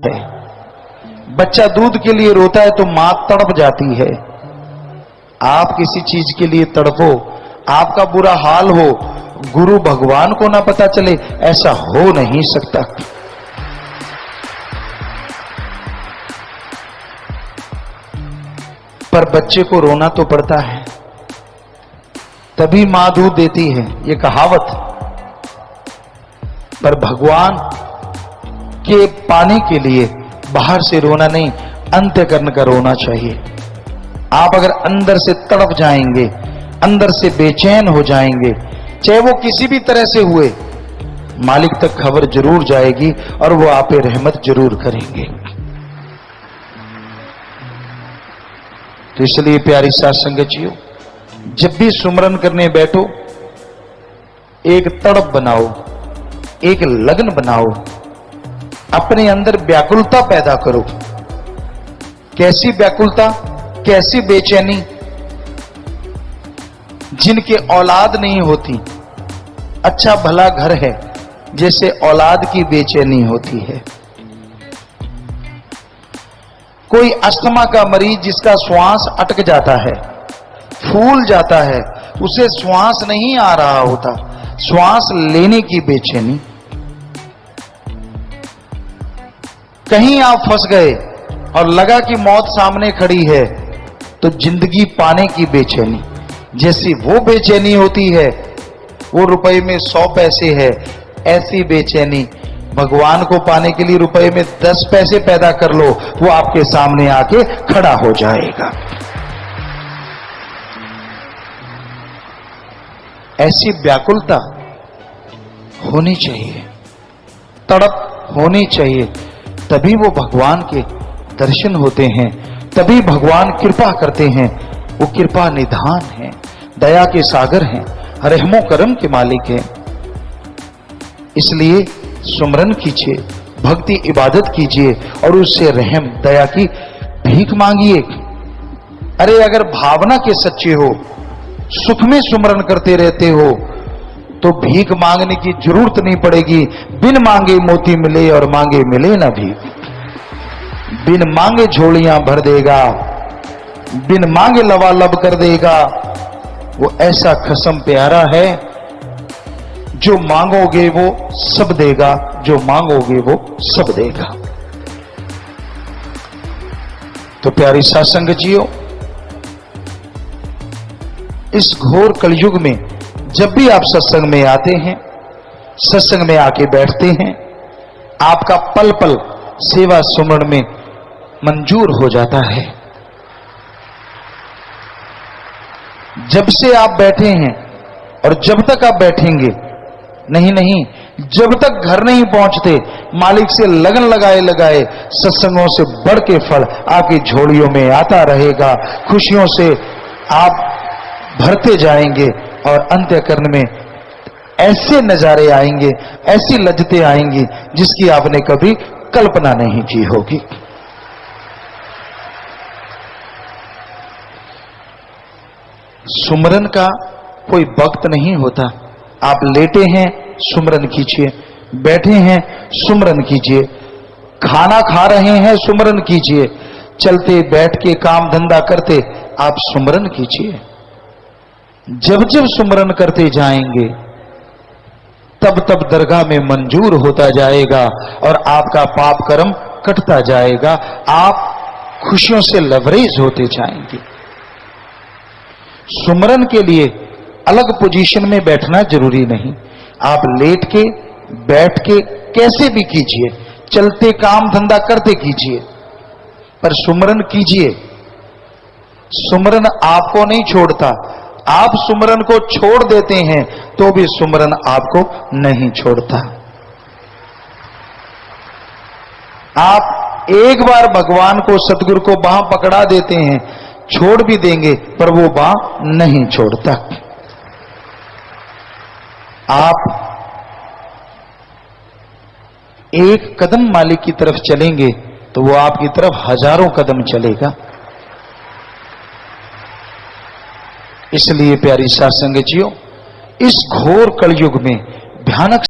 है। बच्चा दूध के लिए रोता है तो मां तड़प जाती है। आप किसी चीज के लिए तड़पो, आपका बुरा हाल हो, गुरु भगवान को ना पता चले, ऐसा हो नहीं सकता। पर बच्चे को रोना तो पड़ता है, तभी मां दूध देती है, ये कहावत। पर भगवान के पाने के लिए बाहर से रोना नहीं, अंतःकरण का रोना चाहिए। आप अगर अंदर से तड़प जाएंगे, अंदर से बेचैन हो जाएंगे, चाहे वो किसी भी तरह से हुए, मालिक तक खबर जरूर जाएगी और वो आप पे रहमत जरूर करेंगे। तो इसलिए प्यारी साथ संगतियों, जब भी सुमरन करने बैठो, एक तड़प बनाओ, एक लगन बनाओ, अपने अंदर व्याकुलता पैदा करो। कैसी व्याकुलता, कैसी बेचैनी? जिनके औलाद नहीं होती, अच्छा भला घर है, जैसे औलाद की बेचैनी होती है। कोई अस्थमा का मरीज जिसका श्वास अटक जाता है, फूल जाता है, उसे श्वास नहीं आ रहा होता, श्वास लेने की बेचैनी। कहीं आप फंस गए और लगा कि मौत सामने खड़ी है, तो जिंदगी पाने की बेचैनी, जैसी वो बेचैनी होती है, वो रुपए में 100 पैसे है, ऐसी बेचैनी भगवान को पाने के लिए रुपए में 10 पैसे पैदा कर लो, वो आपके सामने आके खड़ा हो जाएगा। ऐसी व्याकुलता होनी चाहिए, तड़प होनी चाहिए, तभी वो भगवान के दर्शन होते हैं, तभी भगवान कृपा करते हैं। वो कृपा निधान है, दया के सागर हैं, रहमो करम के मालिक हैं। इसलिए सुमरन कीजिए, भक्ति इबादत कीजिए और उससे रहम दया की भीख मांगिए। अरे अगर भावना के सच्चे हो, सुख में सुमरन करते रहते हो, तो भीख मांगने की जरूरत नहीं पड़ेगी। बिन मांगे मोती मिले और मांगे मिले ना भीख। बिन मांगे झोलियां भर देगा, बिन मांगे लबालब कर देगा। वो ऐसा खसम प्यारा है, जो मांगोगे वो सब देगा, जो मांगोगे वो सब देगा। तो प्यारी सत्संग जियो, इस घोर कलयुग में जब भी आप सत्संग में आते हैं, सत्संग में आके बैठते हैं, आपका पल पल सेवा सुमरण में मंजूर हो जाता है। जब से आप बैठे हैं और जब तक आप बैठेंगे, नहीं, जब तक घर नहीं पहुंचते, मालिक से लगन लगाए लगाए सत्संगों से बढ़ के फल आपकी झोलियों में आता रहेगा। खुशियों से आप भरते जाएंगे और अंत्यकरण में ऐसे नजारे आएंगे, ऐसी लज्जतें आएंगी जिसकी आपने कभी कल्पना नहीं की होगी। सुमरन का कोई वक्त नहीं होता। आप लेटे हैं, सुमरन कीजिए, बैठे हैं, सुमरन कीजिए, खाना खा रहे हैं, सुमरन कीजिए, चलते बैठ के काम धंधा करते आप सुमरन कीजिए। जब जब सुमरन करते जाएंगे, तब तब दरगाह में मंजूर होता जाएगा और आपका पाप कर्म कटता जाएगा। आप खुशियों से लबरेज होते जाएंगे। सुमरन के लिए अलग पोजीशन में बैठना जरूरी नहीं। आप लेट के, बैठ के, कैसे भी कीजिए, चलते काम धंधा करते कीजिए, पर सुमरन कीजिए। सुमरन आपको नहीं छोड़ता। आप सुमरन को छोड़ देते हैं तो भी सुमरन आपको नहीं छोड़ता। आप एक बार भगवान को, सतगुरु को बांह पकड़ा देते हैं, छोड़ भी देंगे पर वो बांह नहीं छोड़ता। आप एक कदम मालिक की तरफ चलेंगे तो वो आपकी तरफ हजारों कदम चलेगा। इसलिए प्यारी साथ संगतियों, इस घोर कलयुग में भयानक